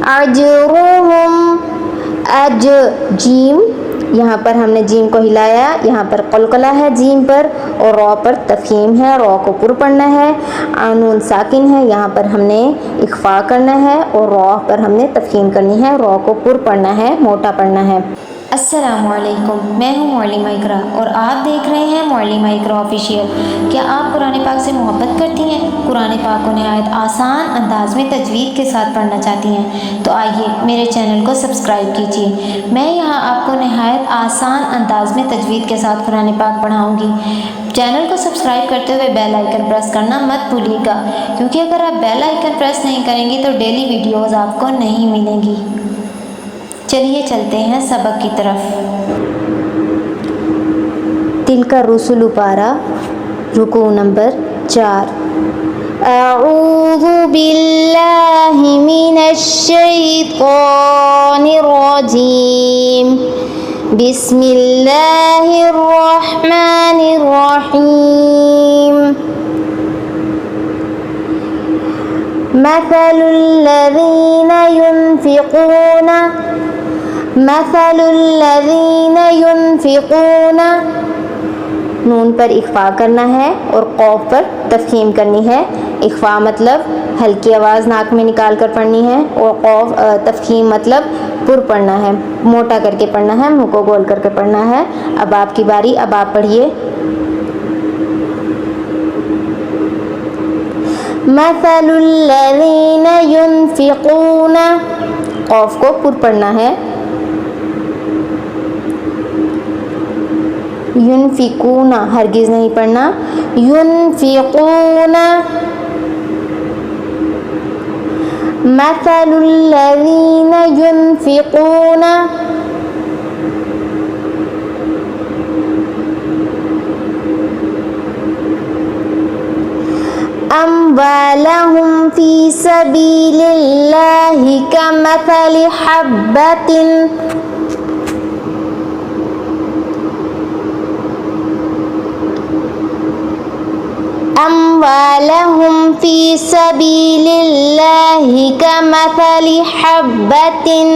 अजरुहुम, अज gym, यहाँ पर हमने जीम को हिलाया, यहाँ पर कलकला है जीम पर, और रॉ पर तफहीम है, रॉ को पुर पढ़ना है। नून साकिन है, यहाँ पर हमने इख्फा करना है, और रॉ पर हमने तफहीम करनी है, रॉ को पुर पढ़ना है, मोटा पढ़ना है। अस्सलामुअलैकुम, मैं हूँ मौलिमा इकरा और आप देख रहे हैं मौलिमा इकरा ऑफिशियल। क्या आप कुरान पाक से मोहब्बत करती हैं? कुरान पाक को नहायत आसान अंदाज में तजवीद के साथ पढ़ना चाहती हैं? तो आइए मेरे चैनल को सब्सक्राइब कीजिए। मैं यहाँ आपको नहायत आसान अंदाज में तजवीद के साथ कुरान पाक पढ़ाऊँगी। चैनल को सब्सक्राइब करते हुए बेल आइकन प्रेस करना मत भूलिएगा, क्योंकि अगर आप बेल आइकन प्रेस नहीं करेंगी तो डेली वीडियोज़ आपको नहीं मिलेंगी। चलिए चलते हैं सबक की तरफ। तिलका रुसुलु पारा, रुकू नंबर 4। अऊज़ु बिल्लाहि मिनश शैतानिर रजीम, बिस्मिल्लाहिर रहमानिर रहीम। मसलुल्लज़ीना युनफ़िक़ूना, नून पर इख्फा करना है और क़ौफ़ पर तफ़ख़ीम करनी है। इख्फा मतलब हल्की आवाज़ नाक में निकाल कर पढ़नी है, और क़ौफ़ तफ़ख़ीम मतलब पुर पढ़ना है, मोटा करके पढ़ना है, मुँह को गोल करके पढ़ना है। अब आपकी बारी, अब आप पढ़िए। मसलुल्लज़ीना युनफ़िक़ूना, क़ौफ़ को पुर पढ़ना है। युनफ़िक़ूना हरगिज़ नहीं पढ़ना, युनफ़िक़ूना। मसलुल्लज़ीना युनफ़िक़ूना, अम्वालहुम फ़ी सबीलिल्लाहि कमसलि हब्बतिन, अम्वालहुम फ़ी सबीलिल्लाहि कमसलि हब्बतिन।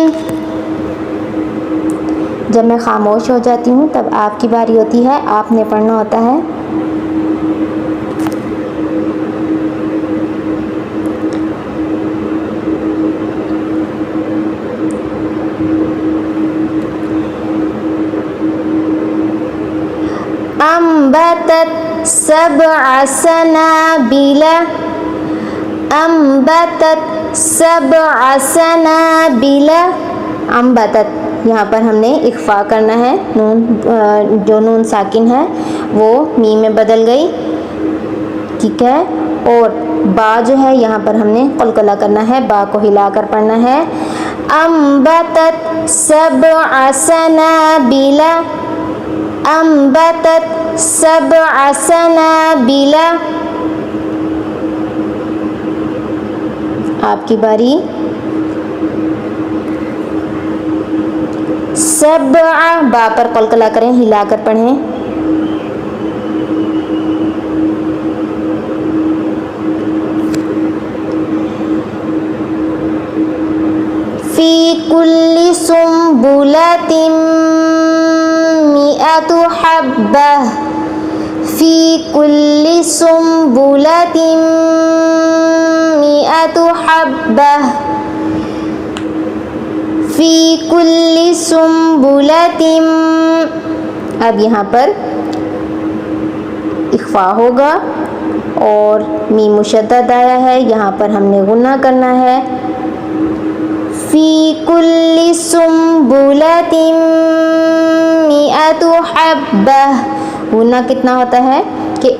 जब मैं खामोश हो जाती हूँ तब आपकी बारी होती है, आपने पढ़ना होता है। अम्बतत सबअ सनाबिला, अम्बतत सबअ सनाबिला। अम्बतत, यहाँ पर हमने इख्फा करना है, नून जो नून साकिन है वो मीम में बदल गई, ठीक है। और बा जो है यहाँ पर हमने कलकला करना है, बा को हिलाकर पढ़ना है। अम्बतत सबअ सनाबिला, अम्बतत सबअ सनाबिला। आपकी बारी। सबअ, बा पर कलकला करें, हिलाकर पढ़ें। फ़ी कुल्ली सुम्बुलतिन मिअतु हब्बा, फ़ी कुल्ली सुम्बुलतिन मिअतु हब्बा, फ़ी कुल्ली सुम्बुलतिन। अब यहाँ पर इख्फा होगा और मीम मुशद्दद आया है, यहाँ पर हमने गुन्ना करना है। फ़ी कुल्ली सुम्बुलतिन मिअतु हब्बा। गुन्ना कितना होता है कि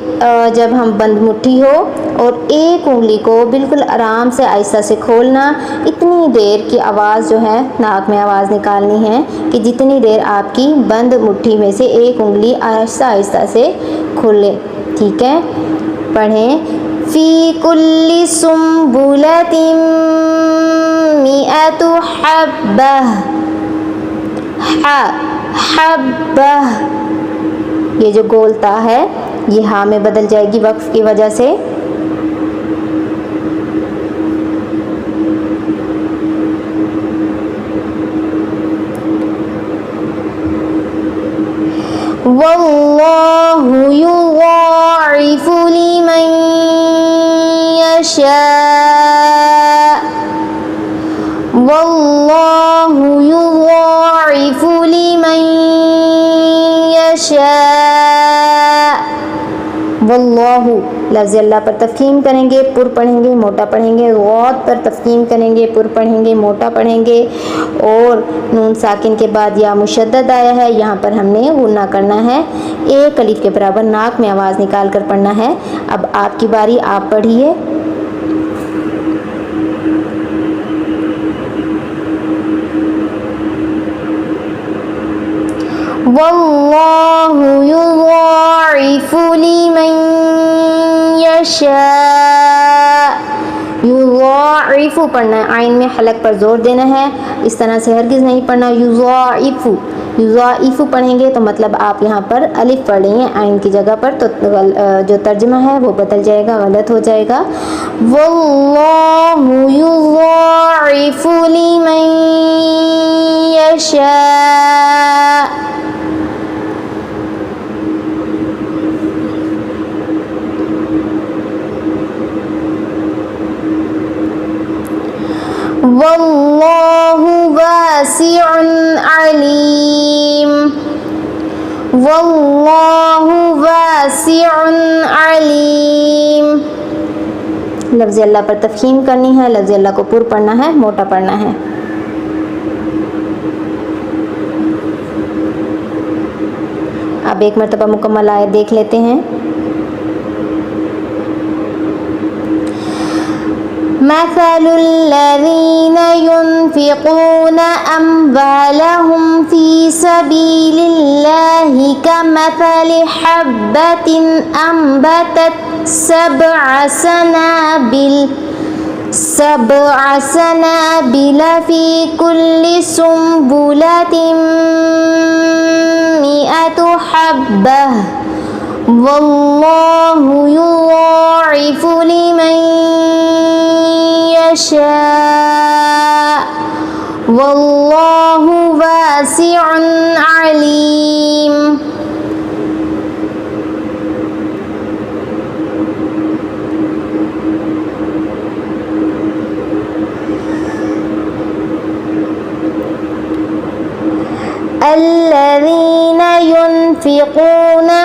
जब हम बंद मुट्ठी हो और एक उंगली को बिल्कुल आराम से आहिस्ता से खोलना, इतनी देर की आवाज़ जो है नाक में आवाज़ निकालनी है कि जितनी देर आपकी बंद मुट्ठी में से एक उंगली आहिस्ता आहिस्ता से खुले, ठीक है। पढ़ें। फ़ी कुल्ली सुम्बुलतिन मिअतु हब्बा, हब्बा, ये जो गोलता है ये हाँ में बदल जाएगी वक्फ की वजह से। यशा वल्लाहु युज़ाइफु लिमन यशा। वल्लाहु लफ्ज़ अल्लाह पर तफ़ख़ीम करेंगे, पुर पढ़ेंगे, मोटा पढ़ेंगे। गौत पर तफ़ख़ीम करेंगे, पुर पढ़ेंगे, मोटा पढ़ेंगे। और नून साकिन के बाद या मुशद्दद आया है, यहाँ पर हमने गुन्ना करना है। एक अलिफ के बराबर नाक में आवाज़ निकाल कर पढ़ना है। अब आपकी बारी, आप पढ़िए। वल्लाहु युज़ाइफु लिमन यशा। युज़ाइफु पढ़ना है, आइन में हलक पर जोर देना है, इस तरह से हरगिज़ नहीं पढ़ना। युज़ाइफु युज़ाइफु पढ़ेंगे तो मतलब आप यहाँ पर अलिफ पढ़ रही हैं आइन की जगह पर, तो जो तर्जुमा है वो बदल जाएगा, गलत हो जाएगा। वल्लाहु युज़ाइफु लिमन यशा। वल्लाहु वासिउन अलीम। वल्लाहु वासिउन अलीम। लफ्ज़ अल्लाह पर तफ़ख़ीम करनी है, लफ्ज़ अल्लाह को पुर पढ़ना है, मोटा पढ़ना है। अब एक मरतबा मुकम्मल आयत देख लेते हैं। मसलुल्लज़ीना युनफ़िक़ूना अम्वालहुम फ़ी सबीलिल्लाहि कमसलि हब्बतिन अम्बतत सबअ सनाबिल फ़ी कुल्लि सुंबुलतिन मिअतु हब्बह वल्लाहु युज़ाइफु लिमन यशा वल्लाहु वासिउन अलीम। अल्लज़ीना युनफ़िक़ूना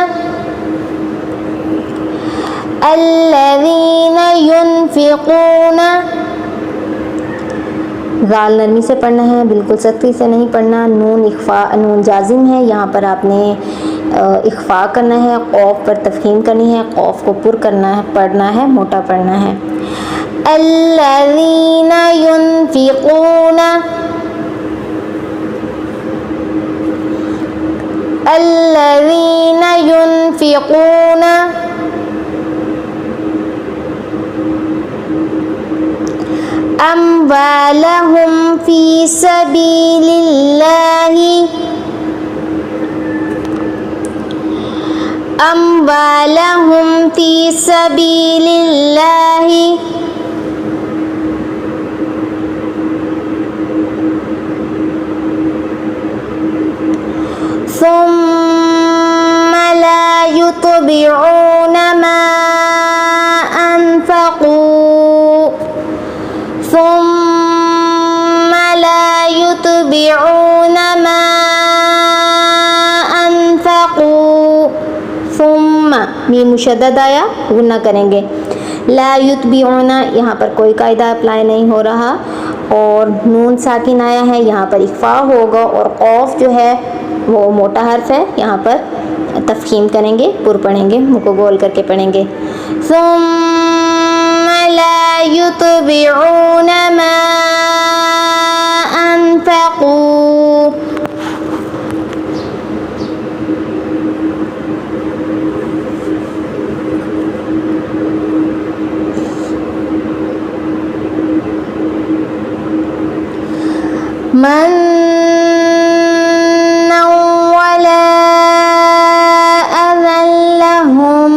ज़ाल नरमी से पढ़ना है, बिल्कुल सख्ती से नहीं पढ़ना। नून नून जाजिम है, यहाँ पर आपने इख्फ़ा करना है, क़ौफ़ पर तफ़ख़ीम करनी है, क़ौफ़ को पुर करना है, पढ़ना है, मोटा पढ़ना है। अल्लज़ीना युनफ़िक़ूना अल्लज़ीना युनफ़िक़ूना अम्वालहुम फ़ी सबीलिल्लाहि अम्वालहुम फ़ी सबीलिल्लाहि सुम्मा ला युतबिऊना मा अनफ़क़ू सुम्मा ला युतबिऊना मा अनफ़क़ू। सुम्मा मीम मुशद्दद आया, गुन्ना करेंगे। ला युतबिऊना यहाँ पर कोई कायदा अप्लाई नहीं हो रहा, और नून साकिन आया है, यहाँ पर इख्फ़ा होगा, और क़ौफ़ जो है वो मोटा हर्फ है, यहाँ पर तफ़ख़ीम करेंगे, पुर पढ़ेंगे, मुँह को गोल करके पढ़ेंगे। सुम्मा ला युतबिऊना मा अनफ़क़ू। मन्नन वला अज़न लहुम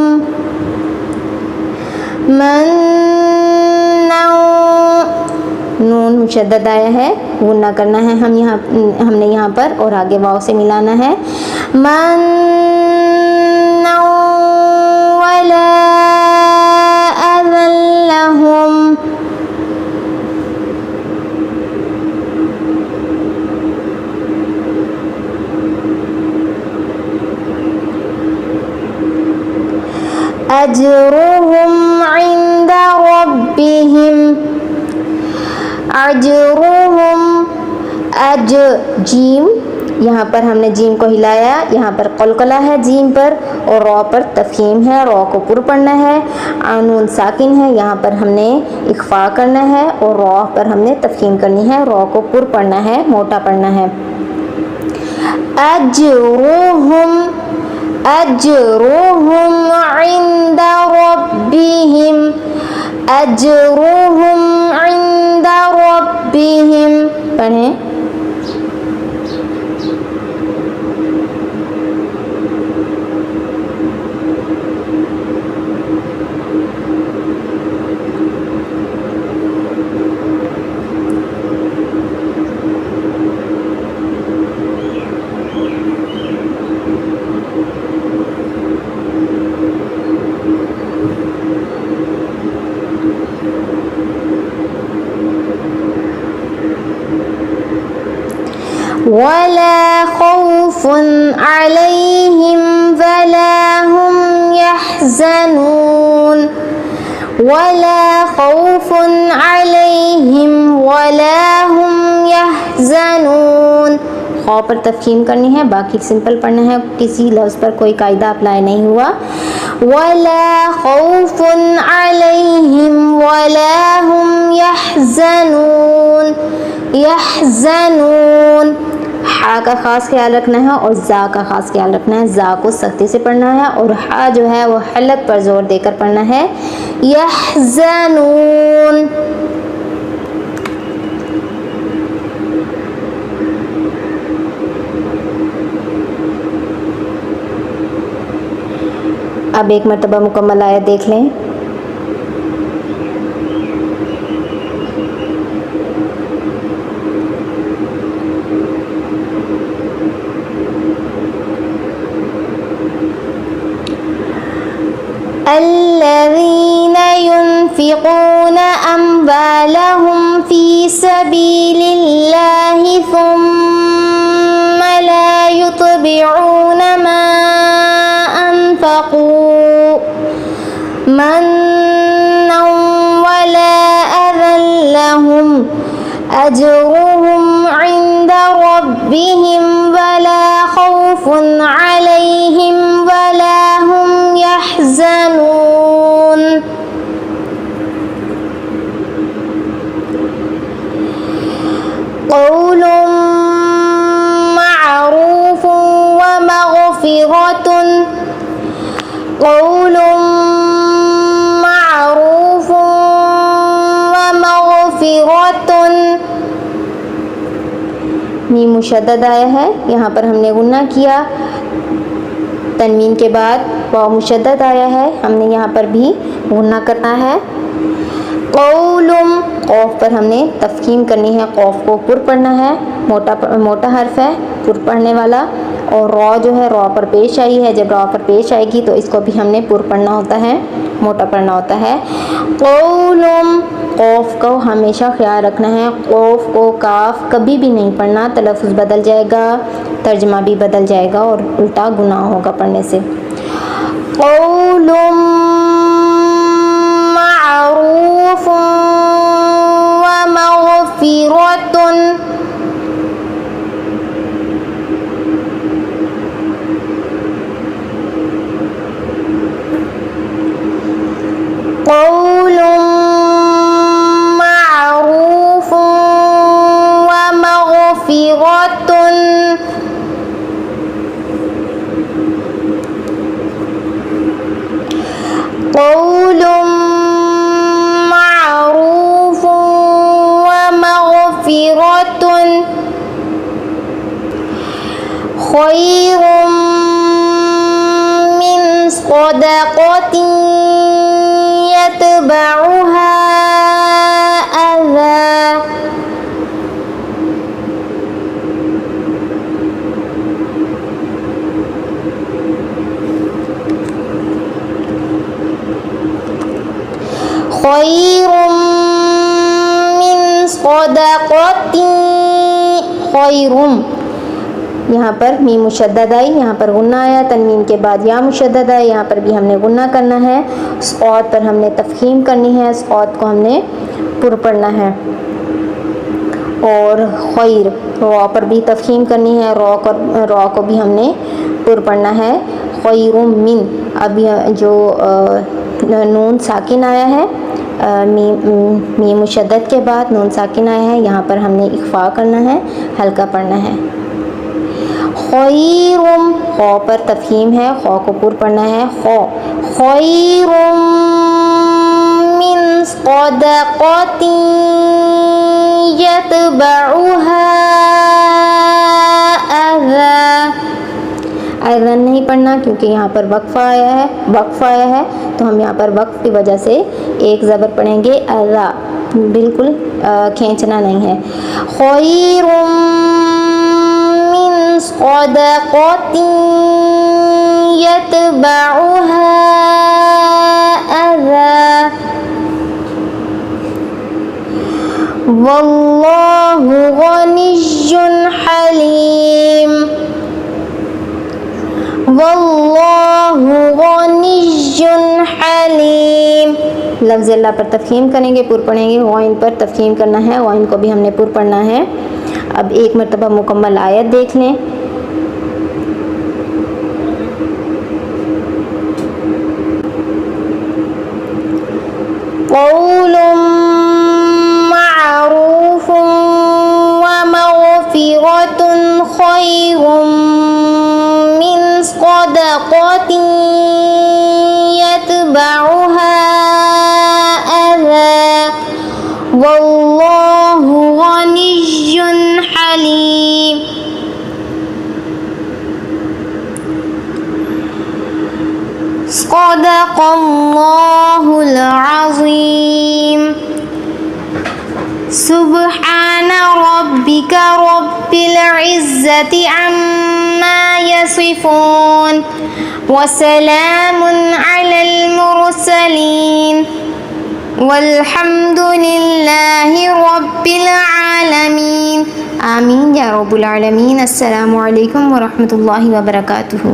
मन्नन। नून मुशद्दद आया है, गुन्ना करना है हमने यहाँ पर, और आगे वाव से मिलाना है। मन्नन वला अज़न लहुम अजरुहुम इंदा रब्बिहिम, अजरुहुम, अज जीम, यहाँ पर हमने जीम को हिलाया, यहाँ पर कलकला है जीम पर, और रॉ पर तफहीम है, रॉ को पुर पढ़ना है। नून साकिन है, यहाँ पर हमने इख्फा करना है, और रॉ पर हमने तफहीम करनी है, रॉ को पुर पढ़ना है, मोटा पढ़ना है। अजरुहुम, अजरुहुम इंदा रब्बिहिम, अजरुहुम इंदा रब्बिहिम, पढ़ें। वला खौफुन अलैहिम वला हुम यहज़नून, वला खौफुन अलैहिम वला हुम यहज़नून, खौ पर तफहीम करनी है, बाकी सिंपल पढ़ना है, किसी लफ्ज़ पर कोई कायदा अप्लाई नहीं हुआ। वला खौफुन अलैहिम वला हुम यहज़नून, यहज़नून, हा का ख़ास ख्याल रखना है और ज़ा का ख़ास ख्याल रखना है। ज़ा को सख्ती से पढ़ना है और हा जो है वो हलक पर ज़ोर देकर पढ़ना है। यहज़नून, अब एक मरतबा मुकम्मल आयत देख लें। अल्लज़ीना युनफ़िक़ूना अम्वालहुम फ़ी सबीलिल्लाहि सुम्मा ला युतबिऊना मा अनफ़क़ू मन्नन वला अज़न लहुम अजरुहुम इंदा रब्बिहिम वला खौफुन अलैहिम वला हुम यहज़नून। क़ौलुम मअरूफ़ुन व मग़फ़िरतुन, क़ौलुम मअरूफ़ुन व मग़फ़िरतुन, मीम मुशद्दद आया है, यहाँ पर हमने गुन्ना किया। तनवीन के बाद वाव मुशद्दद आया है, हमने यहाँ पर भी गुन्ना करना है। क़ौलुम, क़ौफ पर हमने तफ़हीम करनी है, क़ौफ को पुर पढ़ना है, मोटा हर्फ है पुर पढ़ने वाला, और रॉ जो है रॉ पर पेश आई है, जब रॉ पर पेश आएगी तो इसको भी हमने पुर पढ़ना होता है, मोटा पढ़ना होता है। क़ौलुम, क़ौफ को हमेशा ख्याल रखना है, क़ौफ को काफ कभी भी नहीं पढ़ना, तलफ़्फ़ुज़ बदल जाएगा, तर्जमा भी बदल जाएगा और उल्टा गुनाह होगा पढ़ने से। क़ौलुम मअरूफ़ुन व मग़फ़िरतुन, क़ौलुम मअरूफ़ुन व मग़फ़िरतुन, क़ौलुम मअरूफ़ुन व मग़फ़िरतुन ख़ैरुम मिन सदक़तिन यतबउहा अज़ा, ख़ैरुम मिन सदक़तिन, ख़ैरुम यहाँ पर मीम मुशद्दद आई, यहाँ पर गुन्ना आया, तनवीन के बाद या मुशद्दद आया, यहाँ पर भी हमने गुन्ना करना है। सौत पर हमने तफहीम करनी है, सौत को हमने पुर पढ़ना है। और खैर रॉ पर भी तफहीम करनी है, रॉ को भी हमने पुर पढ़ना है। खैरुम मिन, अब जो नून साकिन आया है, मीम मुशद्दद के बाद नून साकिन आया है, यहाँ पर हमने इख्फा करना है, हल्का पढ़ना है। खैरुम, खौ पर तफहीम है, खौ को पुर पढ़ना है। खैरुम मिन सदक़तिन यतबउहा अज़ा, अज़न नहीं पढ़ना क्योंकि यहाँ पर वक्फ़ आया है, तो हम यहाँ पर वक्फ़ की वजह से एक ज़बर पढ़ेंगे, अज़ा, बिल्कुल खींचना नहीं है। खैरुम मिन सदक़तिन यतबउहा अज़ा, वल्लाहु गनिय्युन हलीम, वल्लाहु गनिय्युन हलीम। लफ्ज़ अल्लाह पर तफहीम करेंगे, पुर पढ़ेंगे। गौइन पर तफहीम करना है, गौइन को भी हमने पुर पढ़ना है। अब एक मरतबा मुकम्मल आयत देख लें। क़ौलुम मअरूफ़ुन व मग़फ़िरतुन ख़ैरुम मिन सदक़तिन यतबउहा अज़ा, वल्लाहु गनिय्युन हलीम। सदक़ल्लाहुल अज़ीम। सुब्हान रब्बिका रब्बिल इज़्ज़ति अम्मा यसिफ़ून व सलामुन अलल मुरसलीन वल्हम्दुलिल्लाहि रब्बिल आलमीन। आमीन या रब्बुल आलमीन। अस्सलामु अलैकुम व रहमतुल्लाहि व बरकातुहू।